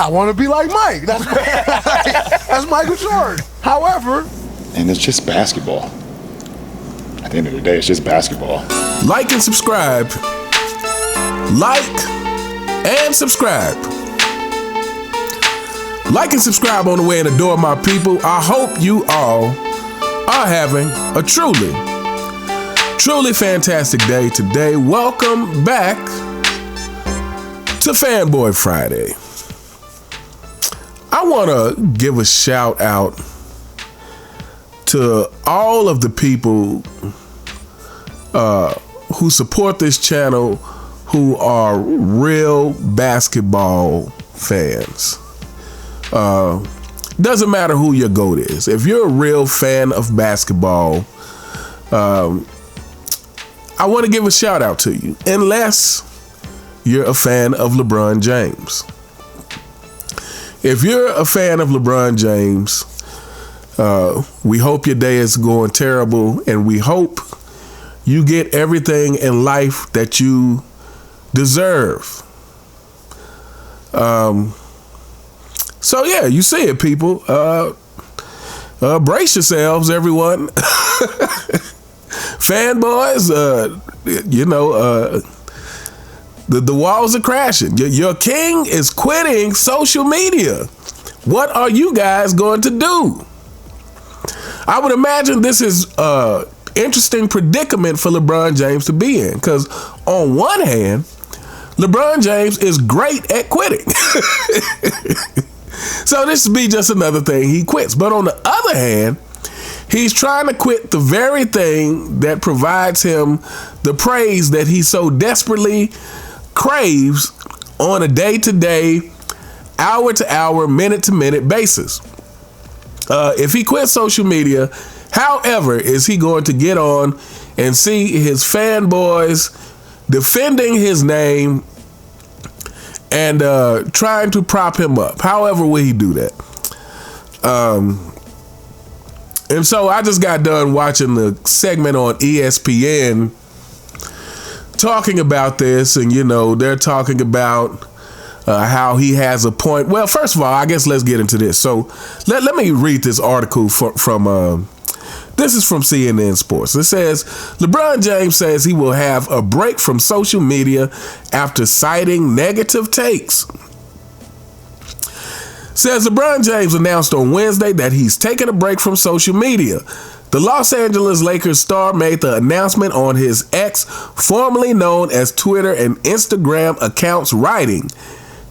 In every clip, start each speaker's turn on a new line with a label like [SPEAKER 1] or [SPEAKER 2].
[SPEAKER 1] I want to be like Mike. That's Michael Jordan. However,
[SPEAKER 2] and it's just basketball. At the end of the day, it's just basketball.
[SPEAKER 3] Like and subscribe. Like and subscribe. Like and subscribe on the way in the door, my people. I hope you all are having a truly fantastic day today. Welcome back to Fanboy Friday. I want to give a shout out to all of the people who support this channel who are real basketball fans. Doesn't matter who your GOAT is. If you're a real fan of basketball, I want to give a shout out to you. Unless you're a fan of LeBron James. If you're a fan of LeBron James, we hope your day is going terrible, and we hope you get everything in life that you deserve. So yeah, you see it, people. Brace yourselves, everyone. Fanboys, the walls are crashing. Your king is quitting social media. What are you guys going to do? I would imagine this is an interesting predicament for LeBron James to be in, because on one hand, LeBron James is great at quitting. So this would be just another thing he quits. But on the other hand, he's trying to quit the very thing that provides him the praise that he so desperately craves on a day-to-day, hour-to-hour, minute-to-minute basis. If he quits social media, however, is he going to get on and see his fanboys defending his name and trying to prop him up? However will he do that? And so I just got done watching the segment on ESPN talking about this, and they're talking about how he has a point. Well, first of all, I guess let's get into this. So let me read this article from this is from CNN Sports. It says, LeBron James says he will have a break from social media after citing negative takes. Says LeBron James announced on Wednesday that he's taking a break from social media. The Los Angeles Lakers star made the announcement on his X, formerly known as Twitter and Instagram accounts, writing,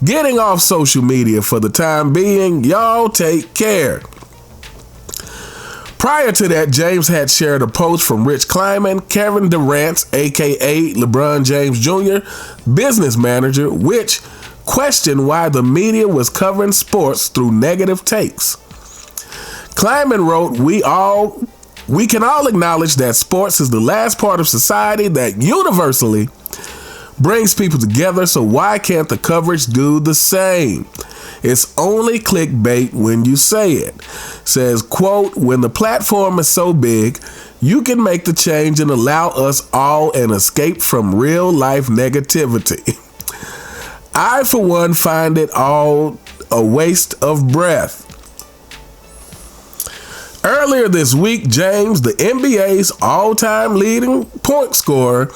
[SPEAKER 3] "Getting off social media for the time being. Y'all take care." Prior to that, James had shared a post from Rich Kleiman, Kevin Durant's, aka LeBron James Jr., business manager, which questioned why the media was covering sports through negative takes. Kleiman wrote, we can all acknowledge that sports is the last part of society that universally brings people together, so why can't the coverage do the same? It's only clickbait when you say it. Says, quote, when the platform is so big, you can make the change and allow us all an escape from real life negativity. I, for one, find it all a waste of breath. Earlier this week, James, the NBA's all-time leading point scorer,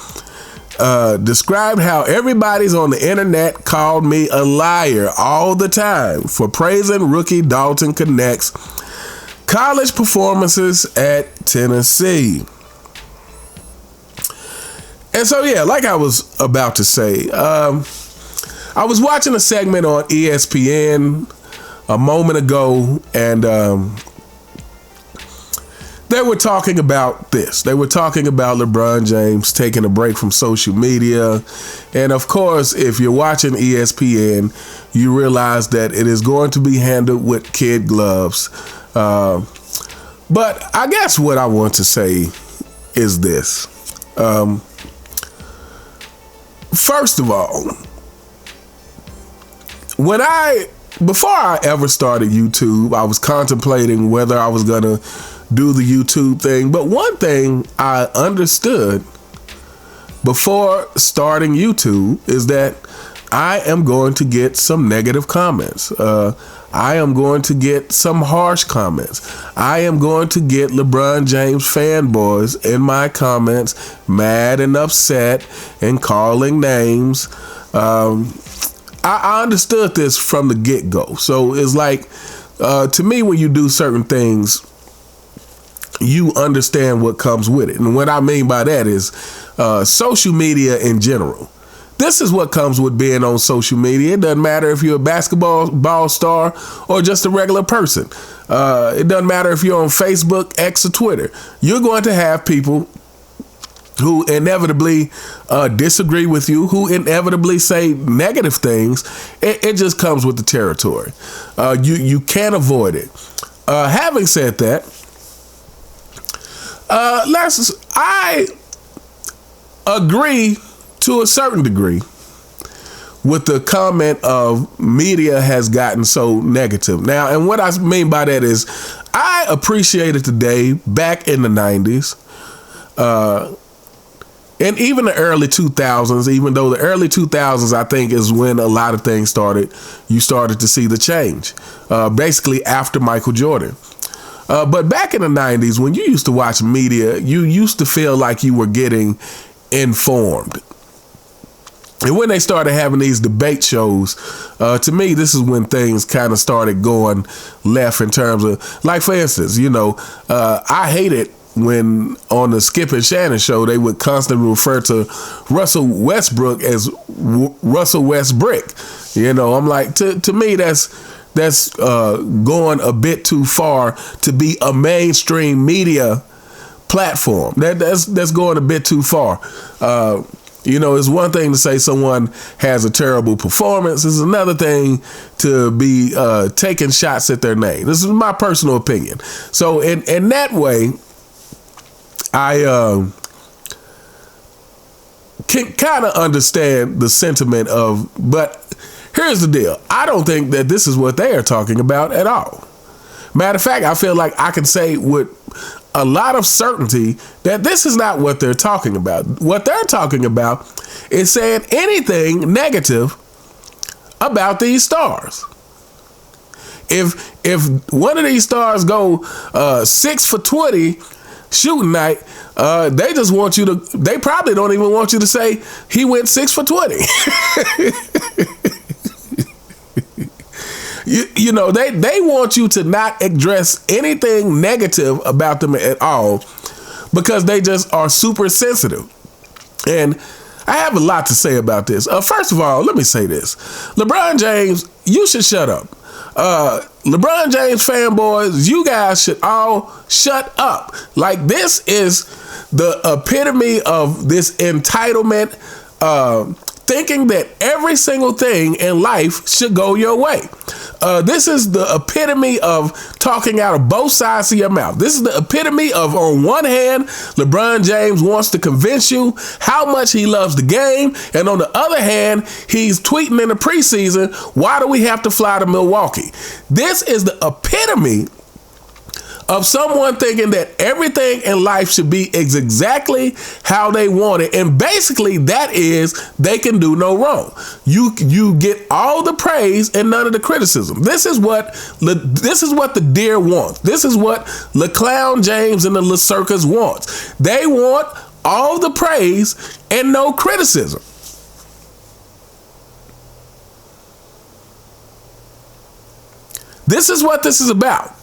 [SPEAKER 3] described how everybody's on the internet called me a liar all the time for praising rookie Dalton Connect's college performances at Tennessee. And so, yeah, like I was about to say, I was watching a segment on ESPN a moment ago, and they were talking about this. They were talking about LeBron James taking a break from social media. And of course, if you're watching ESPN, you realize that it is going to be handled with kid gloves. But I guess what I want to say is this. First of all, before I ever started YouTube, I was contemplating whether I was going to do the YouTube thing. But one thing I understood before starting YouTube is that I am going to get some negative comments. I am going to get some harsh comments. I am going to get LeBron James fanboys in my comments mad and upset and calling names. I understood this from the get-go. So it's like, to me, when you do certain things, you understand what comes with it. And what I mean by that is social media in general. This is what comes with being on social media. It doesn't matter if you're a basketball star or just a regular person. It doesn't matter if you're on Facebook, X, or Twitter. You're going to have people who inevitably disagree with you, who inevitably say negative things. It just comes with the territory. You can't avoid it. Having said that, I agree to a certain degree with the comment of media has gotten so negative. Now, and what I mean by that is I appreciated the day back in the 90s and even the early 2000s, even though the early 2000s, I think, is when a lot of things started. You started to see the change, basically after Michael Jordan. But back in the 90s, when you used to watch media, you used to feel like you were getting informed. And when they started having these debate shows, to me, this is when things kind of started going left in terms of, like, for instance, I hated when on the Skip and Shannon show, they would constantly refer to Russell Westbrook as Russell Westbrick. I'm like, to me, that's going a bit too far to be a mainstream media platform. That's going a bit too far. It's one thing to say someone has a terrible performance. It's another thing to be taking shots at their name. This is my personal opinion. So in that way, I can kind of understand the sentiment of, but here's the deal. I don't think that this is what they are talking about at all. Matter of fact, I feel like I can say with a lot of certainty that this is not what they're talking about. What they're talking about is saying anything negative about these stars. If one of these stars go 6 for 20 shooting night, they just want you to, they probably don't even want you to say he went 6 for 20. They want you to not address anything negative about them at all because they just are super sensitive. And I have a lot to say about this. First of all, let me say this. LeBron James, you should shut up. LeBron James fanboys, you guys should all shut up. Like, this is the epitome of this entitlement, thinking that every single thing in life should go your way. This is the epitome of talking out of both sides of your mouth. This is the epitome of, on one hand, LeBron James wants to convince you how much he loves the game, and on the other hand, he's tweeting in the preseason, why do we have to fly to Milwaukee? This is the epitome of someone thinking that everything in life should be exactly how they want it. And basically that is, they can do no wrong. You get all the praise and none of the criticism. This is what the deer wants. This is what LeClown James and the Le Circus wants. They want all the praise and no criticism. This is what this is about.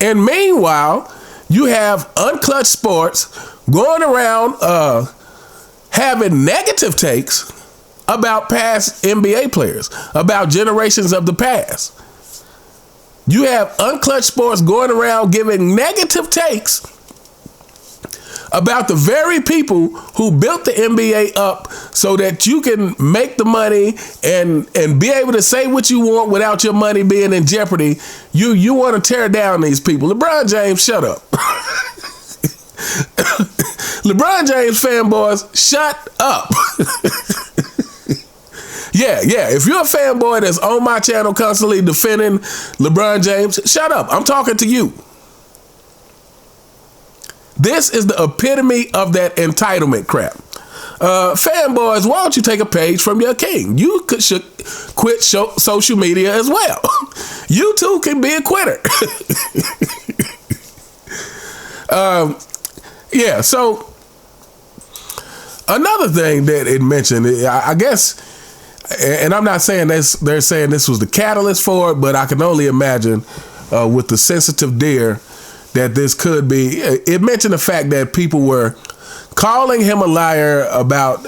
[SPEAKER 3] And meanwhile, you have Unclutched Sports going around having negative takes about past NBA players, about generations of the past. You have Unclutched Sports going around giving negative takes about the very people who built the NBA up so that you can make the money and be able to say what you want without your money being in jeopardy. You want to tear down these people. LeBron James, shut up. LeBron James fanboys, shut up. Yeah. If you're a fanboy that's on my channel constantly defending LeBron James, shut up. I'm talking to you. This is the epitome of that entitlement crap. Fanboys, why don't you take a page from your king? You should quit social media as well. You too can be a quitter. Yeah, so another thing that it mentioned, I guess, and I'm not saying they're saying this was the catalyst for it, but I can only imagine with the sensitive deer that this could be. It mentioned the fact that people were calling him a liar about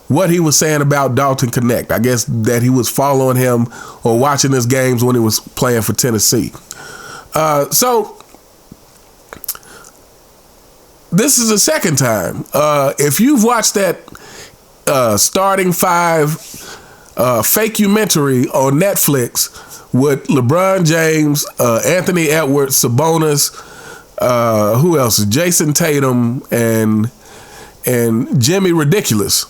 [SPEAKER 3] what he was saying about Dalton Connect. I guess that he was following him or watching his games when he was playing for Tennessee. So this is the second time. If you've watched that Starting Five fakecumentary on Netflix with LeBron James, Anthony Edwards, Sabonis, who else? Jason Tatum and Jimmy Ridiculous.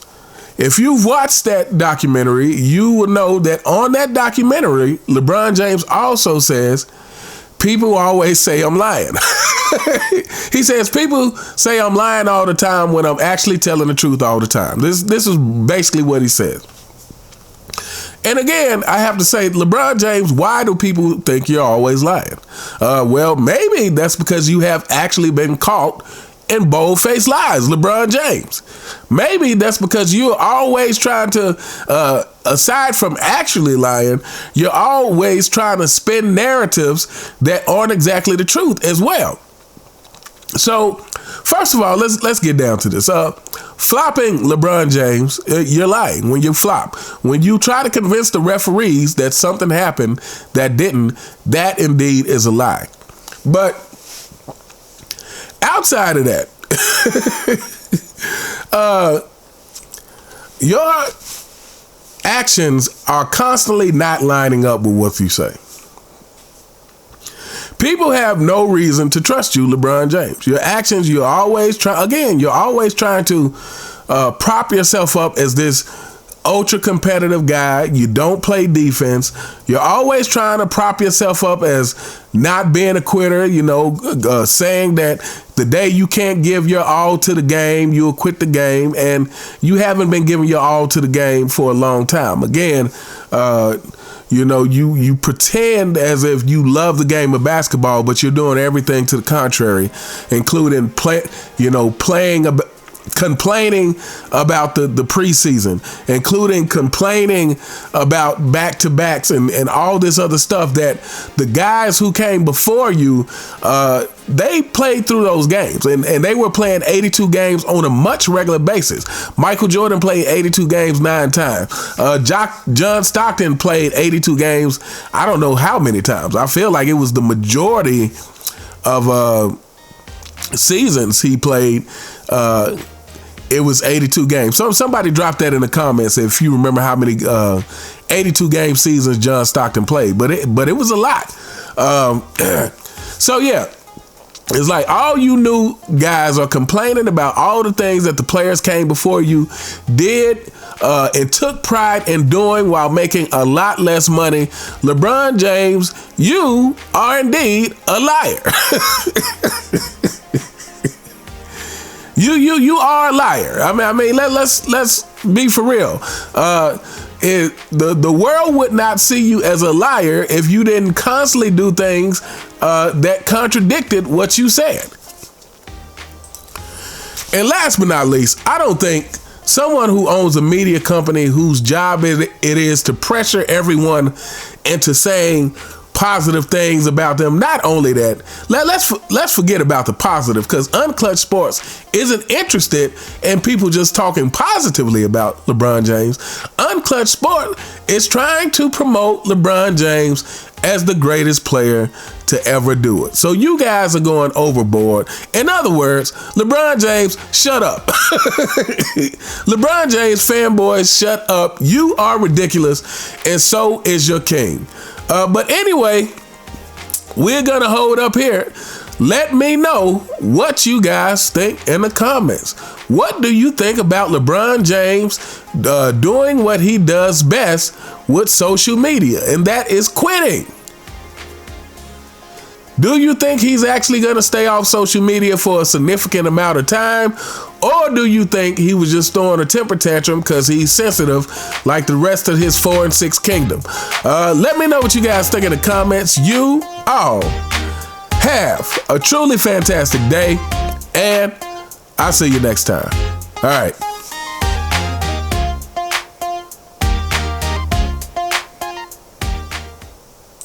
[SPEAKER 3] If you've watched that documentary, you will know that on that documentary, LeBron James also says, people always say I'm lying. He says, people say I'm lying all the time when I'm actually telling the truth all the time. This is basically what he says. And again, I have to say, LeBron James, why do people think you're always lying? Well, maybe that's because you have actually been caught in bold-faced lies, LeBron James. Maybe that's because you're always trying to, aside from actually lying, you're always trying to spin narratives that aren't exactly the truth as well. So, first of all, let's get down to this. Flopping LeBron James, you're lying when you flop. When you try to convince the referees that something happened that didn't, that indeed is a lie. But outside of that, your actions are constantly not lining up with what you say. People have no reason to trust you, LeBron James. Your actions, you're always trying to prop yourself up as this ultra competitive guy. You don't play defense. You're always trying to prop yourself up as not being a quitter, saying that the day you can't give your all to the game, you'll quit the game, and you haven't been giving your all to the game for a long time. Again, you pretend as if you love the game of basketball, but you're doing everything to the contrary, including complaining about the preseason, including complaining about back-to-backs and all this other stuff that the guys who came before you, they played through those games, and they were playing 82 games on a much regular basis. Michael Jordan played 82 games 9 times. John Stockton played 82 games, I don't know how many times. I feel like it was the majority of seasons he played. It was 82 games. So somebody dropped that in the comments if you remember how many 82 game seasons John Stockton played, but it was a lot. So yeah, it's like all you new guys are complaining about all the things that the players came before you did and took pride in doing while making a lot less money. LeBron James, you are indeed a liar. You are a liar. I mean, let's be for real. The world would not see you as a liar if you didn't constantly do things that contradicted what you said. And last but not least, I don't think someone who owns a media company whose job it is to pressure everyone into saying positive things about them. Not only that, let's forget about the positive, because Unclutch Sports isn't interested in people just talking positively about LeBron James. Unclutch Sport is trying to promote LeBron James as the greatest player to ever do it. So you guys are going overboard. In other words, LeBron James, shut up. LeBron James fanboys, shut up. You are ridiculous, and so is your king. But anyway, we're going to hold up here. Let me know what you guys think in the comments. What do you think about LeBron James doing what he does best with social media, and that is quitting? Do you think he's actually going to stay off social media for a significant amount of time? Or do you think he was just throwing a temper tantrum because he's sensitive like the rest of his 4 and 6 kingdom? Let me know what you guys think in the comments. You all have a truly fantastic day, and I'll see you next time. All right.